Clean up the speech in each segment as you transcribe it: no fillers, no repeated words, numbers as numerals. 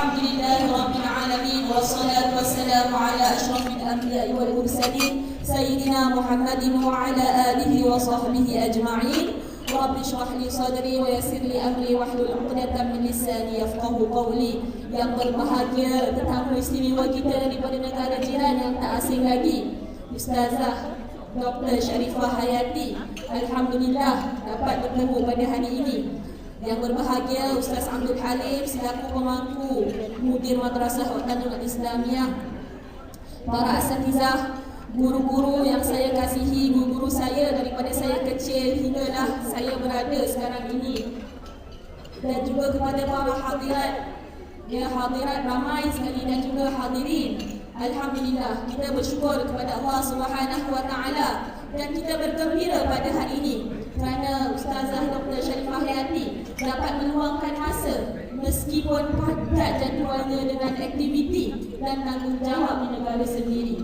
Alhamdulillahi Rabbil Alamin. Wassalatu wassalamu ala ashrafil anbiya'i wal mursalin Sayyidina Muhammadin wa ala alihi wa sahbihi ajma'in. Rabbi shrah li sadri wa yassir li amri wahlul 'uqdatam min lisani yafqahu qawli. Yang berbahagia tetamu istimewa kita daripada negara jiran yang tak asing lagi, Ustazah Dr. Sharifah Hayati. Alhamdulillah dapat bertemu pada hari ini. Yang berbahagia Ustaz Abdul Halim selaku pemangku Mudir Madrasah Autonomah Islamiyah, para asatizah, guru-guru yang saya kasihi, guru-guru saya daripada saya kecil hinggalah saya berada sekarang ini, dan juga kepada para hadirat, hadirat ramai sekali dan juga hadirin. Alhamdulillah, kita bersyukur kepada Allah Subhanahu wa taala dan kita bergembira pada hari ini kerana Ustazah Dr. Sharifah Hayati dapat meluangkan masa meskipun padat jadualnya dengan aktiviti dan tanggungjawab di negara sendiri.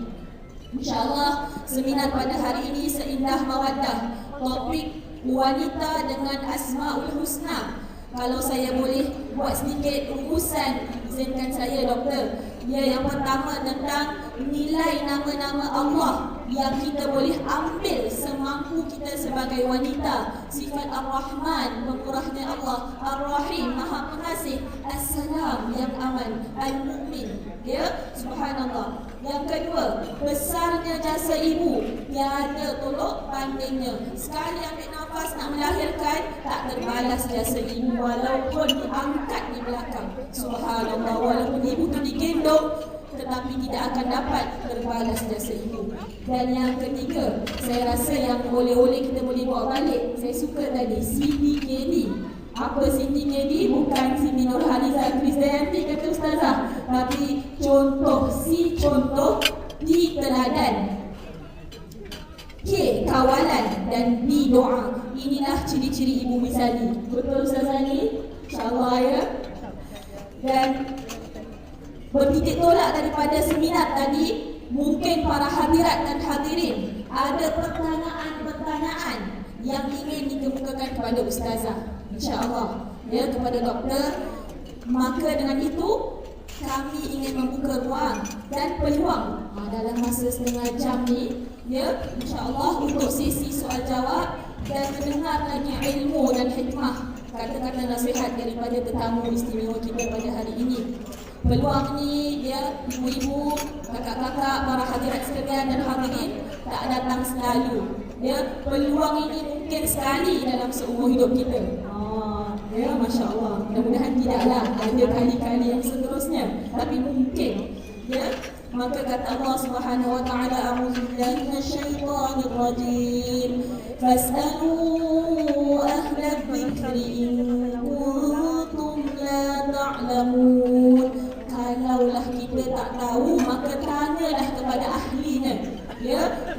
InsyaAllah seminar pada hari ini seindah mawaddah, topik wanita dengan Asmaul Husna. Kalau saya boleh buat sedikit urusan, izinkan saya doktor. Yang pertama tentang nilai nama-nama Allah yang kita boleh ambil semampu kita sebagai wanita. Sifat Ar-Rahman, pemurahnya Allah, Ar-Rahim, Maha Pengasih, As-Salam, yang aman, Al-Mu'min. Subhanallah. Yang kedua, besarnya jasa ibu, tiada tolok bandingnya. Sekali ambil nafas nak melahirkan, tak terbalas jasa ibu walaupun diangkat di belakang. Subhanallah, walaupun ibu tu digendong tetapi tidak akan dapat terbalas jasa ibu. Dan yang ketiga, saya rasa yang oleh-oleh kita boleh bawa balik. Saya suka tadi Siti KD. Apa Siti KD? Bukan Siti Nurhaliza Krisdayanti kata Ustazah, tapi contoh, si contoh, di teladan, K kawalan, dan di doa. Inilah ciri-ciri ibu misali. Betul Ustazah ni? InsyaAllah ya. Dan bertitik tolak daripada seminar tadi, mungkin para hadirat dan hadirin ada pertanyaan-pertanyaan yang ingin dikemukakan kepada Ustazah, InsyaAllah kepada doktor. Maka dengan itu kami ingin membuka ruang dan peluang dalam masa setengah jam ni, InsyaAllah untuk sesi soal jawab dan mendengar lagi ilmu dan hikmah, kata-kata nasihat daripada tetamu istimewa kita pada hari ini. Peluang ni ibu-ibu, kakak-kakak, para hadirat sekalian dan hadirin tak datang selalu. Peluang ini mungkin sekali dalam seumur hidup kita. Masya Allah. Mudah-mudahan tidaklah ada kali-kali yang seterusnya, tapi mungkin. Maka kata Allah Subhanahu wa taala, a'udzubillahi minasyaitonir rajim. Fas'alu ahlal dzikri in kuntum la ta'lamun. Kalaulah kita tak tahu, maka tanyalah kepada ahlinya,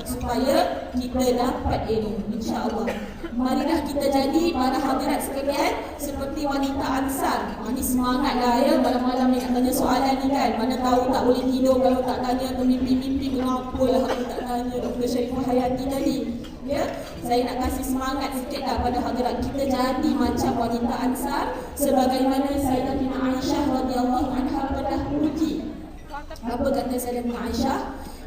supaya kita dapat ilmu, insya-Allah. Marilah kita jadi para hadirat sekalian seperti wanita Ansar. Ini semangatlah malam-malam ni nak tanya soalan ni kan. Mana tahu tak boleh tidur kalau tak tanya, atau mimpi-mimpi kenapa aku tak tanya Dr. Sharifah Hayati tadi. Saya nak kasih semangat sikitlah pada hadirat kita jadi macam wanita Ansar, sebagaimana Sayyidatina Aisyah radhiyallahu anha pernah puji. Apa kata Sayyidatina Aisyah?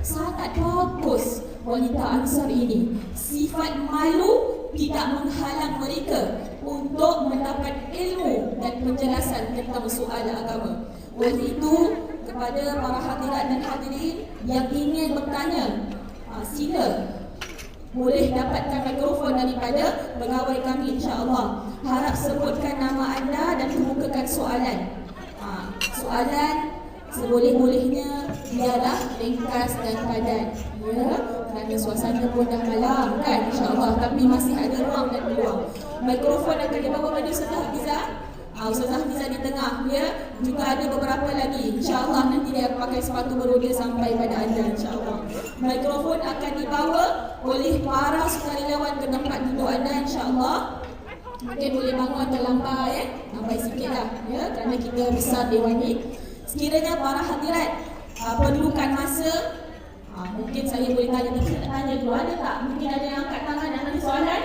Sangat bagus wanita Ansar ini. Sifat malu tidak menghalang mereka untuk mendapat ilmu dan penjelasan tentang soalan agama. Oleh itu, kepada para hadirat dan hadirin yang ingin bertanya, sila boleh dapatkan mikrofon daripada pegawai kami, insya-Allah. Harap sebutkan nama anda dan kemukakan soalan. Soalan seboleh-bolehnya biarlah ringkas dan padat, kerana suasana pun dah malam kan, insya-Allah, tapi masih ada ruang dan peluang. Mikrofon akan dibawa pada Ustazah Hafizah. Ustazah Hafizah di tengah, juga ada beberapa lagi, insya-Allah nanti dia akan pakai sepatu beroda sampai pada anda, insya-Allah. Mikrofon akan dibawa oleh para sukarelawan ke tempat duduk anda, insya-Allah. Mungkin boleh bangun terlambat, lambai sikitlah, kerana kita besar dewan ni. Sekiranya para hadirat perlukan masa, mungkin saya boleh tanya dulu, ada tak? Mungkin ada yang angkat tangan dan ada soalan?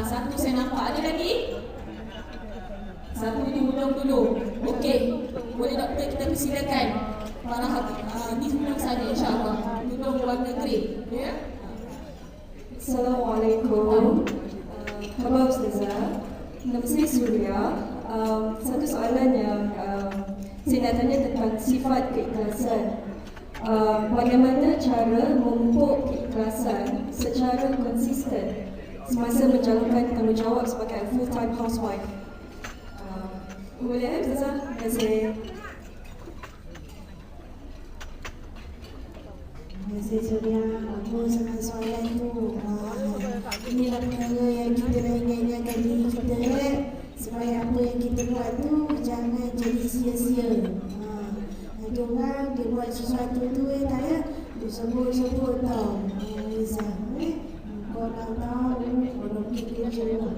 Satu saya nampak, ada lagi? Satu di hujung dulu. Okey, Boleh doktor kita persilakan para hakim. Ni semua sana insya-Allah. Tudung warna grey, ya. Assalamualaikum. Halo Ustazah. Nama saya Surya. Satu soalan yang saya nak tanya tentang sifat keikhlasan. Bagaimana cara memupuk keikhlasan secara konsisten semasa menjalankan tanggungjawab sebagai full-time housewife? Boleh Ustazah? Terima kasih. Terima kasih Surya. Bagus sangat soalan tu. Inilah perkara yang kita nak ingat-ingatkan diri kita, supaya apa yang kita buat tu jangan jadi sia-sia. Ada orang dia buat sesuatu tu tak ya, dia sebut-sebut tau. Rizal, kau nak tahu, kalau kita kerja lah.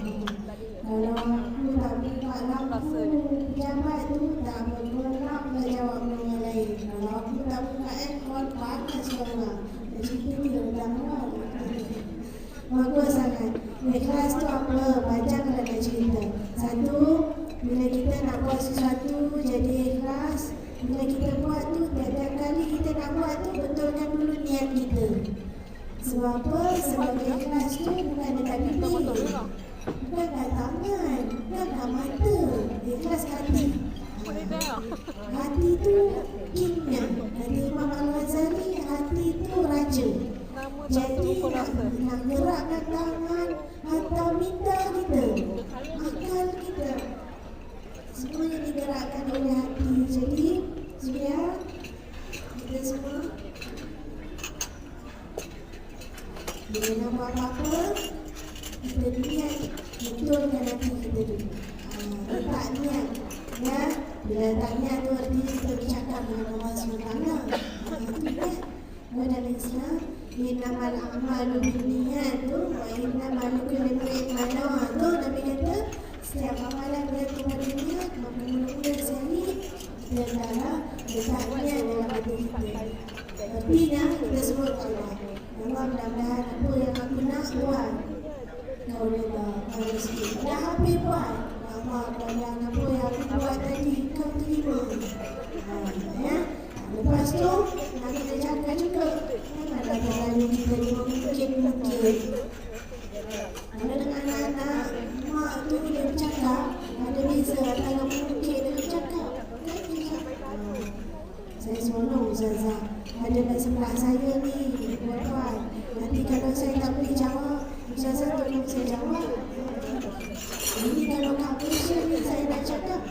Kalau aku tak buka lampu pejabat tu, tak bergerak nak jawab dengan lain. Kalau aku tak buka aircon, panas orang. Jadi kita datang lah. Bagus sangat. Ikhlas tu apa? Banyak kalau nak cerita. Satu, bila kita nak buat sesuatu jadi ikhlas. Bila kita buat tu, tiap-tiap kali kita nak buat tu, betulkan dulu niat kita. Sebab apa? Sebab ikhlas tu bukan dekat bibir, bukan kat tangan, bukan kat mata. Ikhlas hati. Hati tu kingnya. Kata Imam Al-Ghazali, hati tu raja. Jadi nak gerakkan tangan atau minda kita, akal kita, semuanya digerakkan oleh hati. Jadi Surya, kita semua bila nak buat apa-apa, kita niat betulkan hati kita dulu. Letak niat, ya. Bila letak niat tu artinya kita bercakap dengan Allah SWT. Itu niat. Dalam Islam, innamal a'malu binniyat tu wa innamal likulli imri'in ma nawa tu, Nabi kata setiap amalan bergantung pada niat. Maka mula-mula sekali kita adalah letak niat dalam hati kita. Artinya kita sebut Allah, Allah mudah-mudahan apa yang aku nak buat kau reda, kau rezeki. Dah habis buat, Allah mudah-mudahan apa yang aku buat tadi kau terima. Ya. Lepas tu, nak kita jaga juga. Janganlah terlalu kita mungkin-mungkin. Ada dengan anak-anak, mak tu dia bercakap, ada beza antara mungkin dengan bercakap. Kan dia? Saya seronok Ustazah. Ada kat sebelah saya ni, buat-buat. Nanti kalau saya tak boleh jawab, Ustazah tolong saya jawab. Ini kalau kat Malaysia ni saya nak cakap,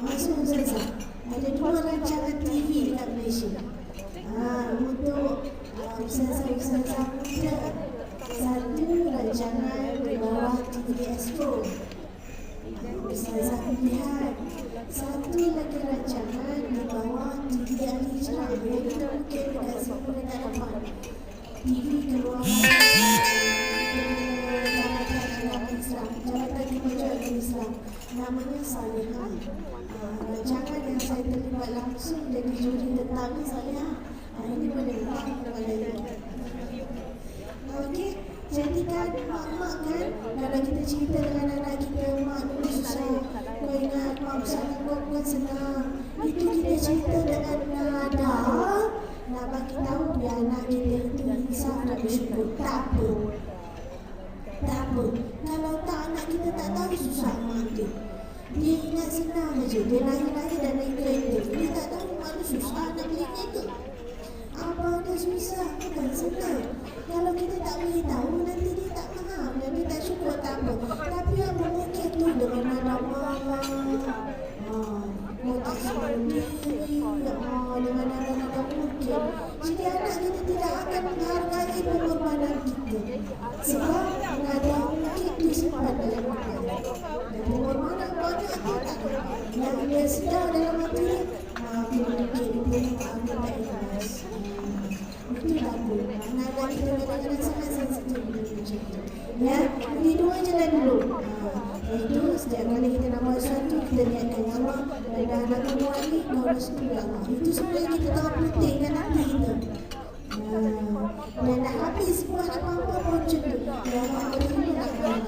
masuk Ustazah. Ada dua rancangan TV dekat Malaysia. Untuk usaha-usaha muda. Satu rancangan di bawah TV Astro, usaha pilihan. Satu lagi rancangan di bawah TV Al-Hijrah, yang kita mungkin dekat sini boleh tak dapat. TV keluaran Jabatan Kemajuan Islam, namanya Salihah. Rancangan yang saya terlibat langsung jadi juri tetap ni Salihah. Ini boleh buat kepada itu. Okey, jadi kan mak-mak kan, kalau kita cerita dengan anak kita, mak dulu susah, kau ingat mak bersama kau bukan senang. Itu kita cerita dengan nada, nak bagi tahu biar anak kita itu insaf nak bersyukur. Tak apa. Tak apa. Kalau tak, anak kita tak tahu susah mak dia. Dia ingat senang saja. Dia lahir-lahir dan naik kereta. Dia tak tahu mak dia susah nak beli kereta. Apa dia susah? Bukan senang. Kalau kita tak boleh tahu, nanti dia tak faham dan dia tak syukur, tak apa. Tapi yang mungkin tu dengan nada marah, tak sendiri, dengan nada-nada mungkin. Jadi anak kita tidak akan menghargai pengorbanan kita. Sebab nada mungkin disimpan dalam hati. Dan pengorbanan banyak kita yang dia sedar dalam hati, mungkin tak ikhlas. Itu tak boleh. Nada kita kadang-kadang sangat sensitif macam tu. Ya, ini dua jalan dulu. Itu setiap kali kita nak buat sesuatu, kita niatkan Allah. Dan dah nak buat ni, kau restu Allah. Itu supaya kita tahu pentingkan hati kita. Dan dah habis buat apa-apa pun macam tu. Dan Allah boleh nak buat.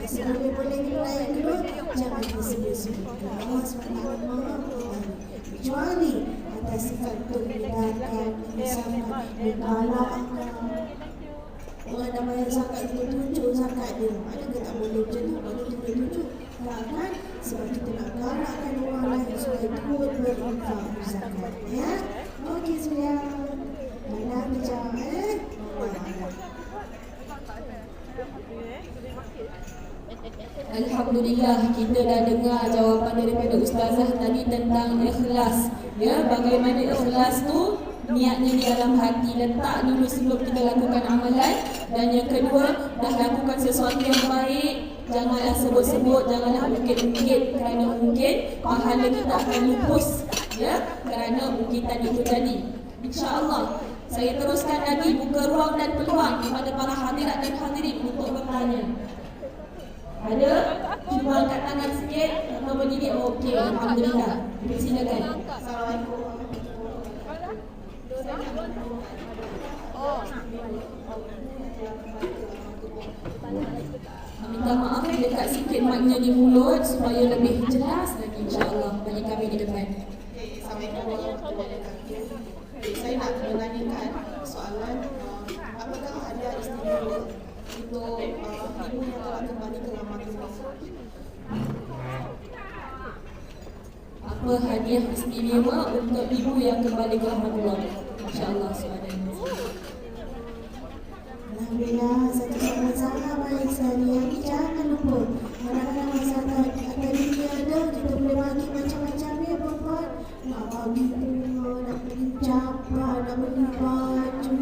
Boleh-boleh nilai yang kedua, jangan disebut-sebut. Allah SWT kecuali atas sifat perbudakan, misalkan menggalakkan. Orang dah bayar zakat, kita tunjuk zakat dia. Ada ke tak boleh macam tu? Kalau kita tunjuk, kan? Sebab kita nak galakkan orang lain supaya turut berinfak zakat. Ya? Okey, Suria. Mana kejap, Alhamdulillah, kita dah dengar jawapan daripada Ustazah tadi tentang ikhlas. Ya, bagaimana ikhlas tu niatnya di dalam hati, letak dulu sebelum kita lakukan amalan. Dan yang kedua, dah lakukan sesuatu yang baik, janganlah sebut-sebut, janganlah ungkit-ungkit, kerana mungkin pahala kita akan lupus, ya, kerana ungkitan itu tadi. InsyaAllah saya teruskan lagi, buka ruang dan peluang kepada para hadirat dan hadirin untuk bertanya. Ada? Cuba angkat tangan sikit atau berdiri. Okey, Alhamdulillah. Silakan. Assalamualaikum. Minta maaf, dekat sikit mic-nya di mulut supaya lebih jelas lagi, insya-Allah bagi kami di depan. Assalamualaikum warahmatullahi wabarakatuh. Saya nak menanyakan soalan, apakah hadiah istimewa untuk ibu yang telah kembali ke rahmatullah? Apa hadiah istimewa untuk ibu yang kembali ke rahmatullah? Insya-Allah soalan. Alhamdulillah, satu sama-sama baik sekali. Yang jangan lupa, kadang-kadang masa akademi ada, kita boleh bagi macam-macam ya perempuan. Nak bagi bunga, nak beli capar, nak beli baju.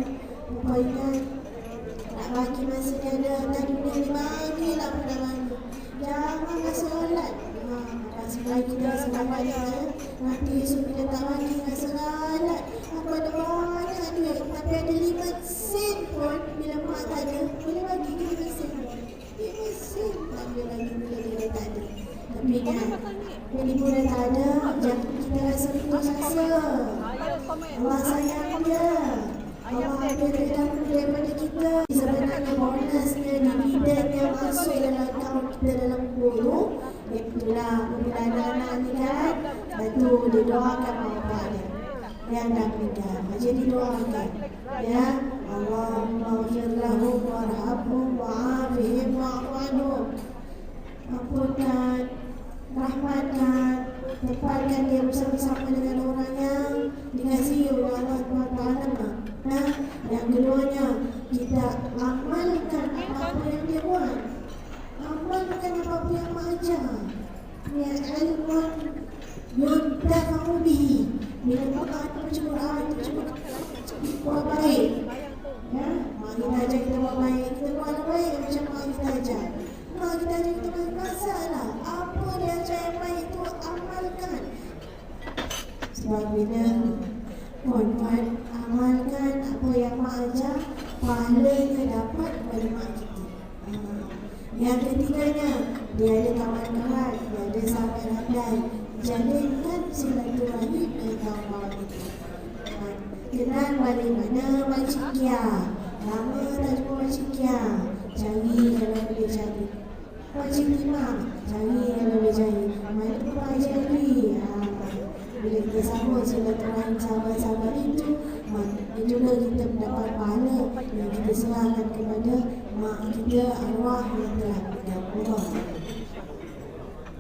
Perempuan ingat, nak bagi masa dia ada tadi ni bagilah pada bagi. Jangan masa solat. Masa lagi dah selamat ya. Nanti esok bila tak bagi masa solat. Aku ada banyak duit, tapi ada 5 sen pun bila mak tak ada, boleh bagi ke 5 sen? 5 sen tak boleh lagi bila dia tak ada. Tapi kan, bila ibu dah tak ada, jangan kita rasa putus asa. Allah sayang dia. Allah ambil redha daripada kita. Sebenarnya bonusnya, dividen yang masuk dalam akaun kita dalam kubur, itulah pembelian anak ni kan. Lepas tu dia doakan mak bapak dia yang dah meninggal. Jadi doakan, ya Allahumma ighfir lahum warhamhum wa'afihim wa'fu anhum. Ampunkan, rahmatkan, tempatkan dia bersama-sama dengan orang yang dikasihi oleh Allah SWT. Nah, yang keduanya, kita amalkan apa-apa yang dia buat. Amalkan apa-apa yang mak ajar. Ya ilmun yuntafa'u bihi. Bila Quran itu Quran itu buat baik, ya, mak kita ajar kita buat baik, kita buat baik macam mak kita ajar. Mak kita ajar kita buat masalah. Apa dia ajar yang baik itu amalkan. Sebab bila puan-puan amalkan apa yang mak ajar, pahalanya dapat kepada mak kita. Yang ketiganya, dia ada kawan-kawan, dia ada sahabat handai. Jalinkan silaturahim dengan kawan-kawan itu. Kenal balik mana Makcik Kia. Lama tak jumpa Makcik Kia. Cari kalau boleh cari. Makcik Imam, cari kalau boleh cari. Mana pun Pak Haji Ali. Bila kita sambut silaturahim sahabat-sahabat itu, juga kita mendapat pahala yang kita serahkan kepada mak kita, arwah yang telah meninggal.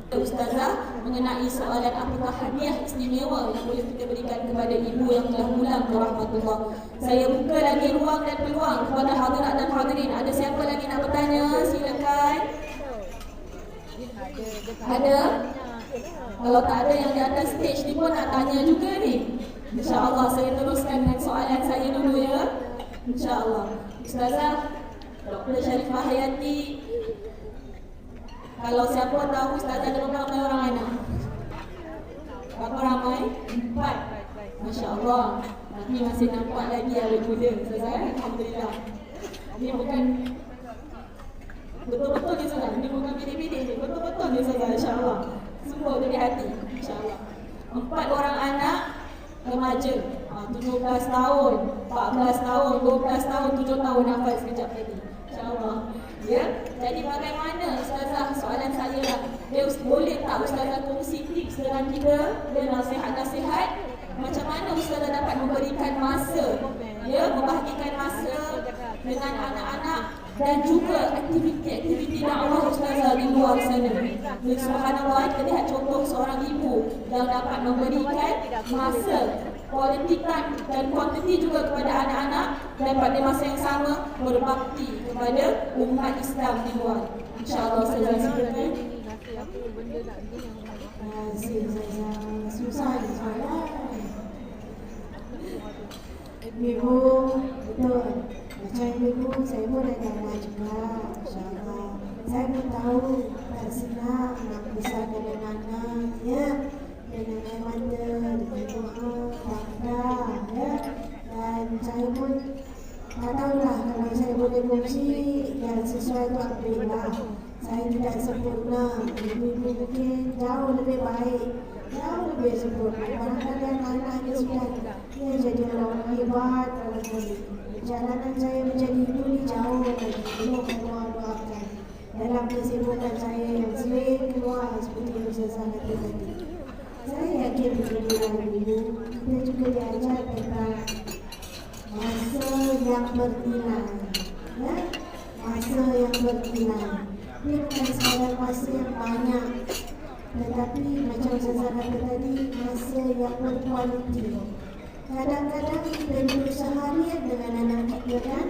Ustazah mengenai soalan apakah hadiah istimewa yang boleh kita berikan kepada ibu yang telah pulang ke rahmatullah. Saya buka lagi ruang dan peluang kepada hadirat dan hadirin. Ada siapa lagi nak bertanya? Silakan. Ada? Kalau tak ada yang di atas stage ni pun nak tanya juga ni. InsyaAllah saya teruskan dengan soalan saya dulu ya. InsyaAllah. Ustazah Dr. Sharifah Hayati, kalau siapa tahu Ustazah ada berapa orang anak? Berapa ramai? 4. Masya Allah. Tapi masih nampak lagi awet muda Ustazah. Alhamdulillah. Ini bukan betul-betul ni Ustazah. Ini bukan pilih-pilih je. Betul-betul ni Ustazah. InsyaAllah. Semua dari hati. InsyaAllah. 4 orang anak remaja. 17 tahun, 14 tahun, 12 tahun, 7 tahun hafal sekejap tadi. InsyaAllah. Ya, jadi bagaimana Ustazah, soalan saya lah, boleh tak Ustazah kongsi tips dengan kita dan nasihat-nasihat macam mana Ustazah dapat memberikan masa, ya, membahagikan masa dengan anak-anak dan juga aktiviti-aktiviti dakwah Ustazah di luar sana. Dan subhanallah, kita lihat contoh seorang ibu yang dapat memberikan masa, quality time dan quantity juga kepada anak-anak dan pada masa yang sama berbakti kepada umat Islam di luar. InsyaAllah Ustazah silakan. Susah ni soalan. Ibu, betul. Macam ibu, saya pun ada anak juga. InsyaAllah. Saya pun tahu tak senang nak besarkan anak-anak, ya. Dengan air mata, dengan doa, takdah, ya. Dan saya pun tak tahulah kalau saya boleh kongsi yang sesuai tu alhamdulillah. Saya tidak sempurna. Ibu-ibu mungkin jauh lebih baik, jauh lebih sempurna. Kadang-kadang anak-anak sudah jadi orang hebat. Perjalanan saya menjadi ibu ni jauh lagi. Belum doa-doakan dalam kesibukan saya yang sering keluar seperti yang saya kata tadi. Saya yakin beginilah ibu, kita juga diajar tentang masa yang bernilai, ya? Masa yang bernilai. Ini bukan sekadar masa yang banyak, tetapi macam saya kata tadi, masa yang berkualiti. Kadang-kadang kita duduk seharian dengan anak kita kan.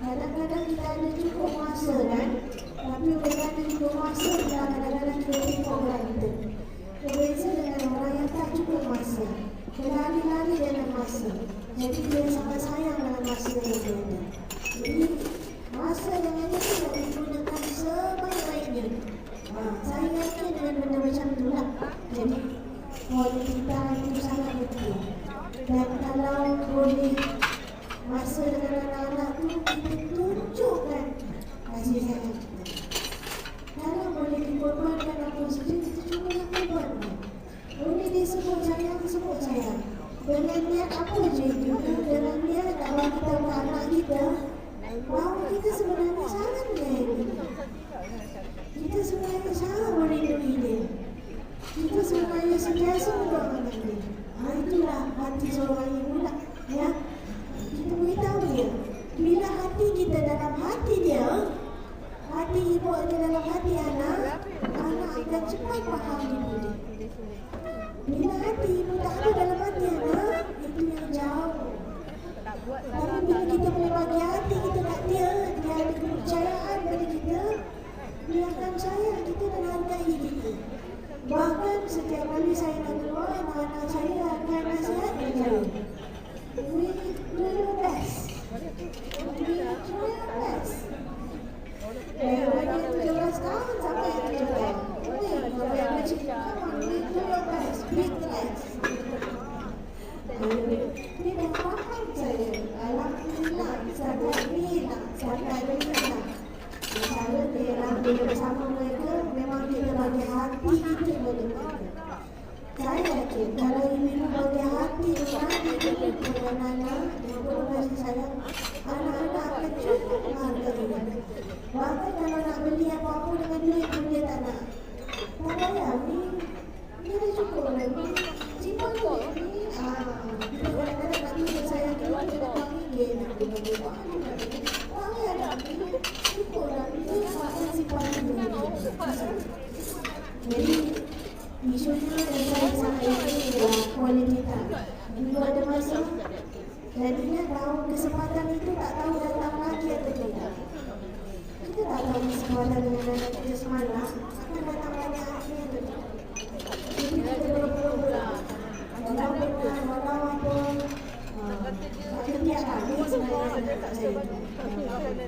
Kadang-kadang kita ada cukup masa kan. Tapi oleh kerana cukup masa, kadang-kadang kita lupa kita. Berbeza dengan orang yang tak cukup masa, berlari-lari dengan masa. Jadi dia sangat sayang dengan masa yang dia ada. Jadi masa yang ada tu nak digunakan sebaik-baiknya. Saya yakin dengan benda macam tu lah. Jadi kualiti time itu sangat penting. Dan kalau boleh masa dengan anak-anak tu, kita tunjukkan kasih sayang kita. Kalau boleh dikorbankan apa saja, kita cuba lakukan. Boleh disebut sayang, sebut sayang. Dengan niat apa je itu? Dengan niat nak bagi tahu ke anak kita bahawa kita sebenarnya sangat menyayangi dia. Kita sebenarnya sangat melindungi dia. Kita sebenarnya sentiasa mendoakan dia. Itulah hati seorang ibu lah, ya. Kita beritahu dia. Bila hati kita dalam hati dia, hati ibu ada dalam hati anak, anak akan cepat faham ibu dia. Bila hati ibu tak ada dalam hati anak, itu yang jauh. Tapi bila kita boleh bagi hati kita kat dia, dia ada kepercayaan pada kita, dia akan sayang kita dan hargai kita. Bahkan setiap kali saya nak keluar, anak-anak saya akan nasihatkan saya. We do your best. We do your best. Dari 17 tahun sampai 17 tahun. Sampai yang kecil, come on, we do your best. Big less. Dia dah faham saya. Alhamdulillah, sampai ni lah. Sampai ni lah. Cara dia bersama mereka, memang kita bagi hati kita kepada mereka. Saya yakin kalau ibu bagi hati kepada anak-anak, dia perlu kasih sayang, anak-anak akan cukup menghargai dia. Bahkan kalau nak beli apa-apa dengan duit pun dia tak nak. Tak payah ni, dia dah cukup lagi. Simpan duit ni, kita kadang-kadang nak tunjuk sayang kita, kita nak panggil nak beli apa-apa. Cukup lah, itu makan simpan duit. Jadi, isunya yang saya sangat yakin adalah quality time. Dulu ada masa, jadinya tahu kesempatan itu tak tahu datang lagi atau tidak. Kita tak tahu kesempatan dengan anak kita semalam akan datang lagi akhirnya atau tidak. Jadi kita berpura-pura. Walau apa, setiap hari sebenarnya tak saya.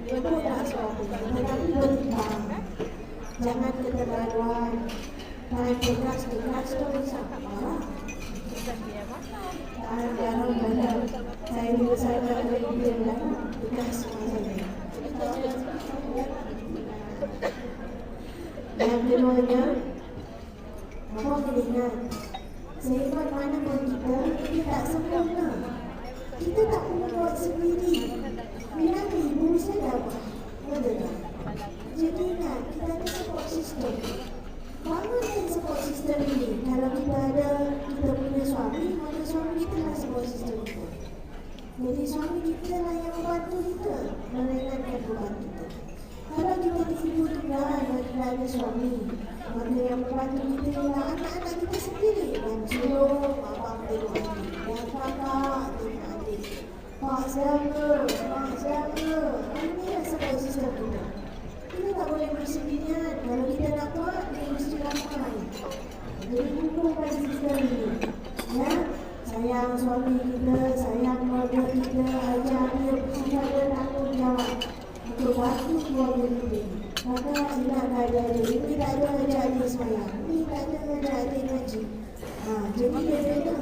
Betul tak suatu, tetapi bertimbang. Jangan keterlaluan. Time tegas tu bersama. Saya dulu saya berada di dalam tegas saya. Yang keduanya, mohon ingat, sehebat mana pun kita tak sempurna. Kita tak boleh buat sendiri. Bila ibu saya dapat, betul tak? Jadi ingat, kita ada support system. Bangunkan support system sistem ini. Kalau kita punya suami, maka suami kita lah support sistem kita. Jadi suami kita lah yang membantu kita, meringankan beban kita. Kalau kita ibu tunggal dan tidak ada suami, maka yang membantu kita ialah anak-anak kita sendiri. Yang sulung, abang tengok adik, yang kakak tengok adik, mak siapa. Inilah support sistem kita. Kita tak boleh bersendirian. Kalau kita nak buat, kita mesti ramai. Jadi kumpulkan sistem ini. Ya, sayang suami kita, sayang keluarga kita, ajar dia bersifat dan tanggungjawab untuk bantu keluarga kita. Maka ingat ada ini tak ada ajar dia sayang, ini tak ada ajar dia ngaji. Jadi dia beda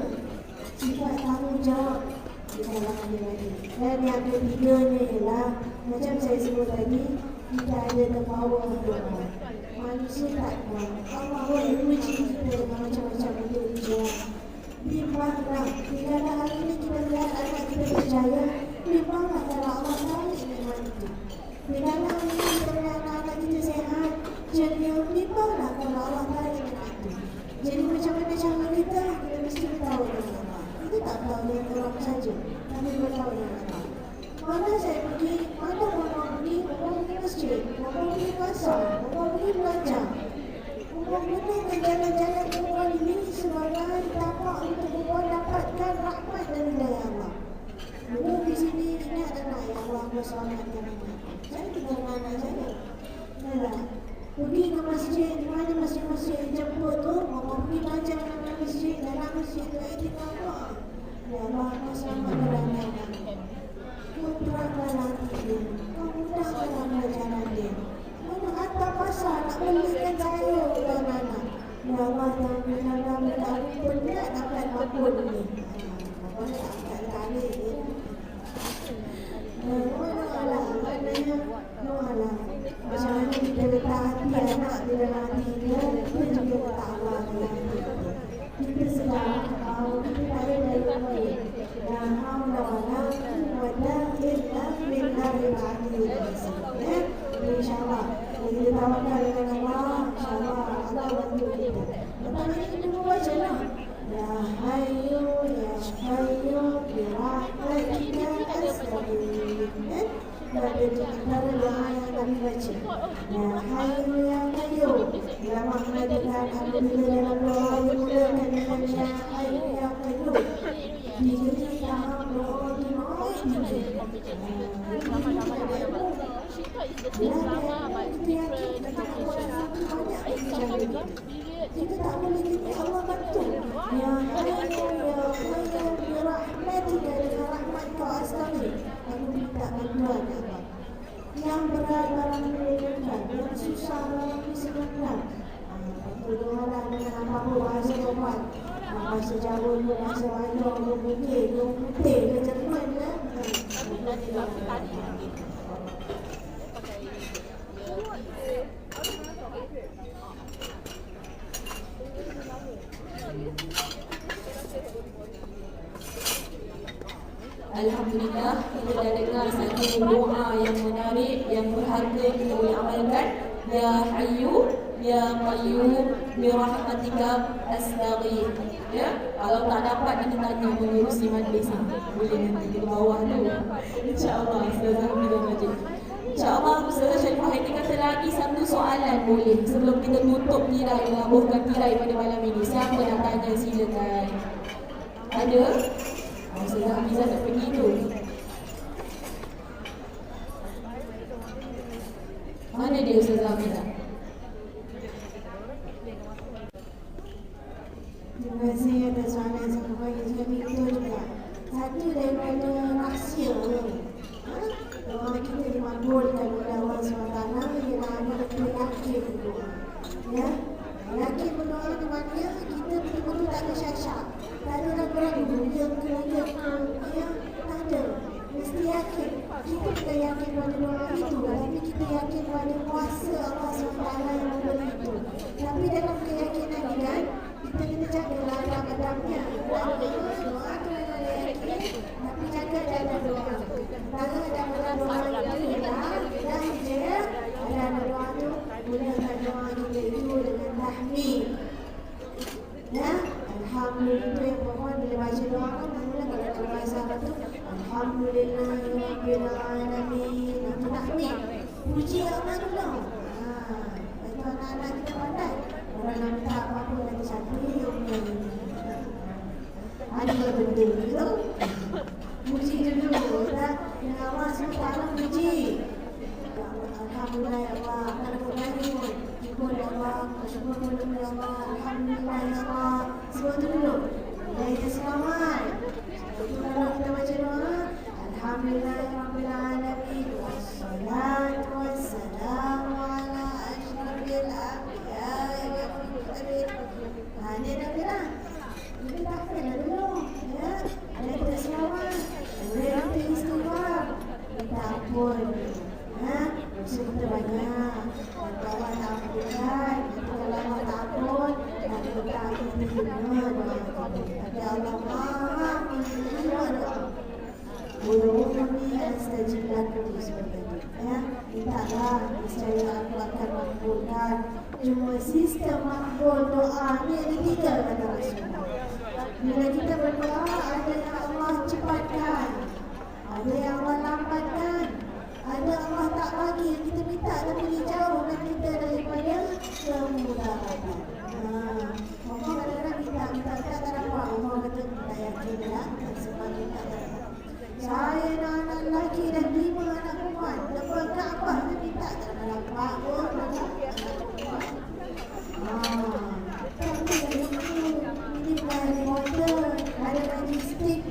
sifat tanggungjawab di kalangan dia lagi. Dan yang ketiganya ialah macam saya sebut tadi, kita ada terbawa doa. Manusia tak kuat. Allah boleh uji kita dengan macam-macam untuk ujian. Bimbanglah. Jika hari ini kita lihat anak kita berjaya, bimbanglah kalau Allah tarik memang itu. Jika hari ini kita lihat anak kita sehat, jadi bimbanglah kalau Allah tarik memang itu. Jadi macam mana cara kita mesti tahu dengan Allah. Kita tak tahu dengan orang saja, tapi bertahu dengan Allah. Mana saya pergi, mana orang pergi masjid, orang pergi pasar, orang pergi belajar. Orang gunakan jalan-jalan orang ini sebagai tapak untuk orang dapatkan rahmat dari Allah. Dulu di sini ingat anak yang Allah berselamatkan anak. Saya tinggal dengan anak saya. Pergi ke masjid, di mana masjid-masjid jemput tu, orang pergi belajar dalam masjid, dalam masjid tu ini apa? Ya Allah berselamatkan anak. Putrakan lagi dia, mudahkan ajaran dia. Mana hantar pasar nak belikan saya bukan anak. Ya Allah jangan minta penat dapat makbul ni. Apa nak angkat kali dia. Maknanya macam mana kita letak hati anak di dalam hati dia, kita juga letak Allah dalam hati kita. Kita sedang tahu kita ada dari baik. Dan alhamdulillah InsyaAllah kita tawakal dengan Allah, InsyaAllah Allah bantu kita. Lepas ini kita membaca lah Ya Hayyu Birahmatika Astaghfir. Dan dari antara doa yang kami baca Ya Hayyu Ya Qayyum. Bila Muhammadillah Alhamdulillah dalam doa dimulakan dengan Ya Hayyu Ya Qayyum. Diri tahap doa dimulai diri. Kita tak boleh kita Allah bantu. Ya Hayyu Birahmatika dengan rahmat kau Astaghfir. Aku minta bantuan Allah. Yang berat dalam menentukan, yang susah dalam disebutkan. Berdoalah dengan apa-apa bahasa Tuhan. Bahasa Jawa, bahasa Melayu, putih, ke Jerman ya. Alhamdulillah, kita dah dengar satu doa yang menarik, yang berharga kita boleh amalkan. Ya Hayyu Ya Qayyum Birahmatika Astaghfir. Ya, kalau tak dapat kita tanya pengurusi majlis ni. Boleh nanti kita bawah tu. InsyaAllah Ustazah Hamida Majid. InsyaAllah Ustazah Sharifah Haiti kata lagi satu soalan boleh sebelum kita tutup tirai, melabuhkan tirai pada malam ini. Siapa nak tanya silakan. Ada? Ustazah Hamida tak pergi tu. Mana dia Ustazah Hamida? Terima kasih atas soalan saya bagi kami itu juga. Satu daripada rahsia doa kita dimakbulkan oleh Allah SWT ialah amal kita yakin berdoa. Ya, yakin berdoa di mana kita betul-betul tak ada syak-syak, tak ada ragu-ragu, ya, tak ada. Mesti yakin. Kita bukan yakin pada doa itu, tapi kita yakin pada kuasa Allah SWT yang memberi itu. Tapi dalam keyakinan ini kan, kita kena jagalah adab-adabnya. Doa tu memang yakin, tapi jaga dalam doa. Kalau dalam doa itu dah hijrah, dalam doa tu gunakan doa kita itu dengan tahmid. Sarah tu Alhamdulillahirabbil alamin. Itu tahmid. Puji Allah dulu. Itu anak-anak kita pandai. Orang nak minta apa-apa nanti satu ada benda tu. Puji dulu. Dan Allah SWT puji. Alhamdulillah ya Allah. Kalau berani pun ya Allah. Syukur kepada Allah. Alhamdulillah ya Allah. Semua tu dulu. Dan kita selamat. Itu kalau kita baca doa. Alhamdulillahirabbil alamin. Wassalatu wassalamu ala asyrafil anbiya'i wal mursalin. Ini dah bilang. Kita tak kena dulu. Ya. Dan kita selamat. Dan kita istighfar. Kita ampun. Dosa kita banyak. Dan Allah tak ampunkan. Kalau Allah tak ampun, dan kita akan menerima doa kita. Tapi Allah Maha menerima doa. Ud'uuni astajib lakum seperti itu. Ya, mintalah, niscaya aku akan makbulkan. Cuma sistem makbul doa ni ada 3 kata Rasulullah. Bila kita berdoa, ada yang Allah cepatkan, ada yang Allah lambatkan, ada Allah tak bagi yang kita minta tapi dijauhkan kita daripada kemudaratan. Allah kadang-kadang minta tak dapat. Allah kata kita yakin lah sebab kita tak dapat. Saya dan anak lelaki dan 5 anak perempuan. Lepas Kaabah dia minta tak dapat pun. Tapi dari itu ini dari water, ada logistik.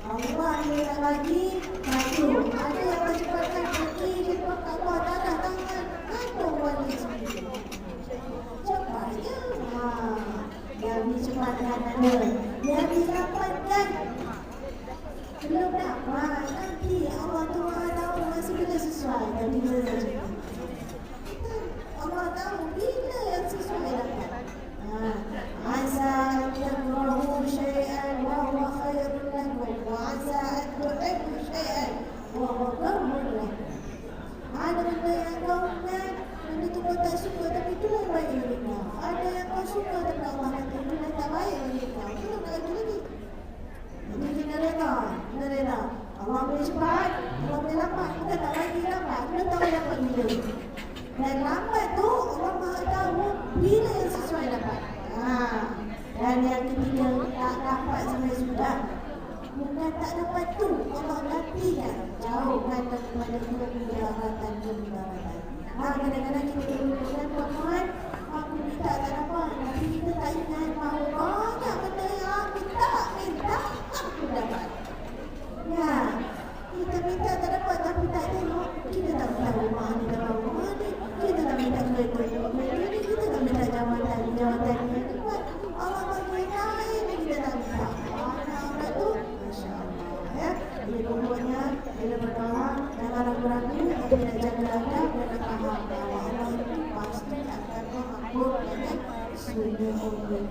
Allah yang tak bagi satu. Ada yang cepatkan kaki cepat Kaabah tanah tangan. Apa wali sendiri? Cepat je. Yang dicepatkan ada. Yang dirapatkan belum dapat. Nanti Allah tu Maha tahu masa bila sesuai dan bila saja. Allah tahu bila yang sesuai dapat. Asa an takrahu syai'an wa huwa khairun lakum wa asa an tuhibbu syai'an wa huwa karhun lakum. Ada benda yang kau ingat, benda tu kau tak suka tapi itu yang baik bagi kau. Ada yang kau suka tapi Allah kata itu yang tak baik bagi kau. Itu nak lagi lagi. Jadi kita reda. Allah boleh cepat, Allah boleh lambat. Kita tak bagi lambat, kita tahu dapat bila. Dan lambat tu Allah Maha tahu bila yang sesuai dapat. Dan yang ketiga, tak dapat sampai sudah. Bukan tak dapat tu, Allah gantikan. Jauhkan daripada kemudaratan. Kadang-kadang kita berhubungan puan-puan, aku minta tak dapat. Tapi kita tak ingat bahawa banyak benda yang aku tak minta, aku dapat. Ya, kita minta tak dapat tapi tak tengok. Kita tak tahu rumah ni dalam rumah ni. Kita tak minta kereta ni. Kita tak minta jawatan ni dapat. Allah bagi lain ni kita tak minta. Anak-anak tu, Masya Allah. Ya, jadi pokoknya bila berdoa, jangan ragu-ragu. Tapi nak jaga adab dan nak faham bahawa Allah itu pasti akan mengampuni sunnah Allah.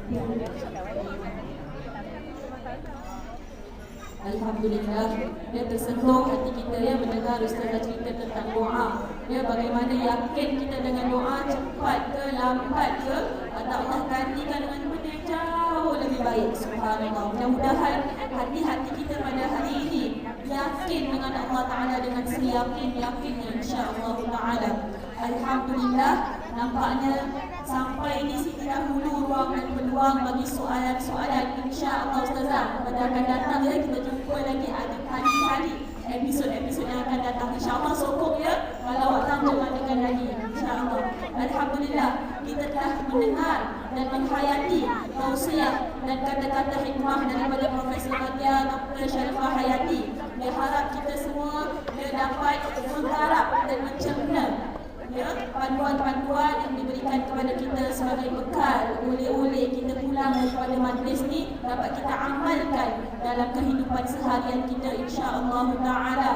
Alhamdulillah, dia tersentuh hati kita ya mendengar Ustazah cerita tentang doa. Ya, bagaimana yakin kita dengan doa, cepat ke lambat ke, Allah gantikan dengan benda yang jauh lebih baik. Subhanallah. Mudah-mudahan hati-hati kita pada hari ini yakin dengan Allah Ta'ala dengan seyakin-yakinnya insya-Allah Ta'ala. Alhamdulillah, nampaknya sampai di sini dahulu ruang dan peluang bagi soalan-soalan. InsyaAllah Ustazah, pada akan datang ya, kita jumpa lagi ada kali-kali episod-episod yang akan datang. InsyaAllah sokong ya, kalau datang jangan dengar lagi. InsyaAllah. Alhamdulillah, kita telah mendengar dan menghayati tausiah dan kata-kata hikmah daripada Profesor Nadia Dr. Sharifah Hayati. Dia harap kita semua dapat menggarap dan mencerna ya, panduan-panduan yang diberikan kepada kita sebagai bekal oleh-oleh kita pulang daripada majlis ni dapat kita amalkan dalam kehidupan seharian kita insya-Allah Ta'ala.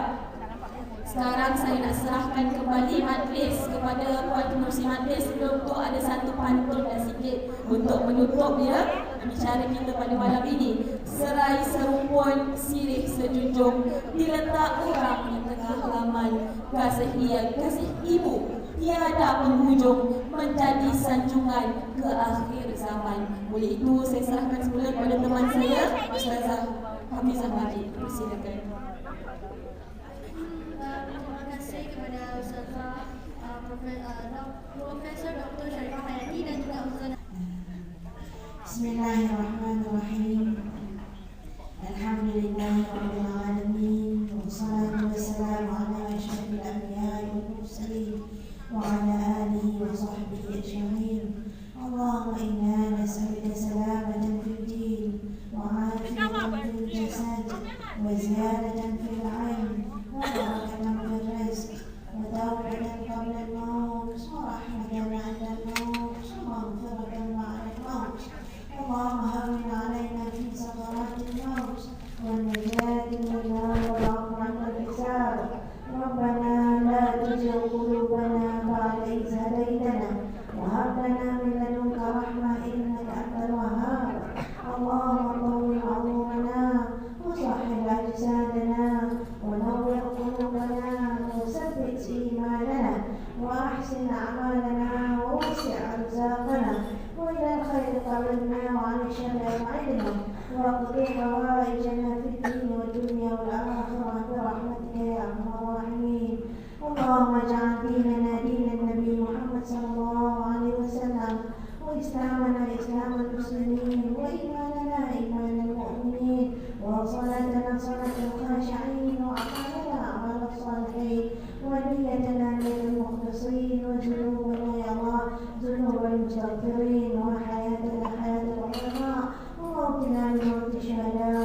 Sekarang saya nak serahkan kembali majlis kepada Puan Pengerusi Majlis untuk ada satu pantun dan sikit untuk menutup ya bicara kita pada malam ini. Serai serumpun sirih sejunjung diletak orang yang tengah laman kasih ibu tiada penghujung, menjadi sanjungan ke akhir zaman. Oleh itu saya serahkan semula kepada teman saya, Ustazah Hafizah Majid. Silakan. Terima kasih kepada Ustazah Profesor Dr. Sharifah Hayati dan juga Ustazah. Bismillahirrahmanirrahim. Alhamdulillahirabbil alamin. Wassalatu wassalamu ala asyrafil anbiya'i wal mursalin wa ala alihi wa sahbihi ajma'in. Allahumma inna nas'aluka salamatan fid din wa 'afiyatan fil jasad wa ziyadatan fil 'ilm wa barakatan fil rizq wa tawbatan qabla al-maut wa rahmatan 'inda al-maut wa maghfiratan ba'da al-maut. اللهم هون علينا في سكرات الموت والنجاة من النار والعفو عن الحساب. ربنا لا تزغ قلوبنا بعد إذ هديتنا وهب لنا من لدنك رحمة إنك أنت الوهاب. اللهم طول عمرنا وصحح أجسادنا ونور قلوبنا وثبت إيماننا وأحسن أعمالنا ووسع أرزاقنا وإلى الخير قبلنا وعن الشر أبعدنا واقضي حوائجنا في الدين والدنيا والآخرة برحمتك يا أرحم الراحمين. اللهم اجعل ديننا دين النبي محمد صلى الله عليه وسلم وإسلامنا إسلام المسلمين وإيماننا إيمان المؤمنين وصلاتنا صلاة الخاشعين وأعمالنا أعمال الصالحين ونيتنا نية المخلصين وذنوبنا يا الله ذنوب المستغفرين وحياتنا حياة العلماء وموتنا من موت الشهداء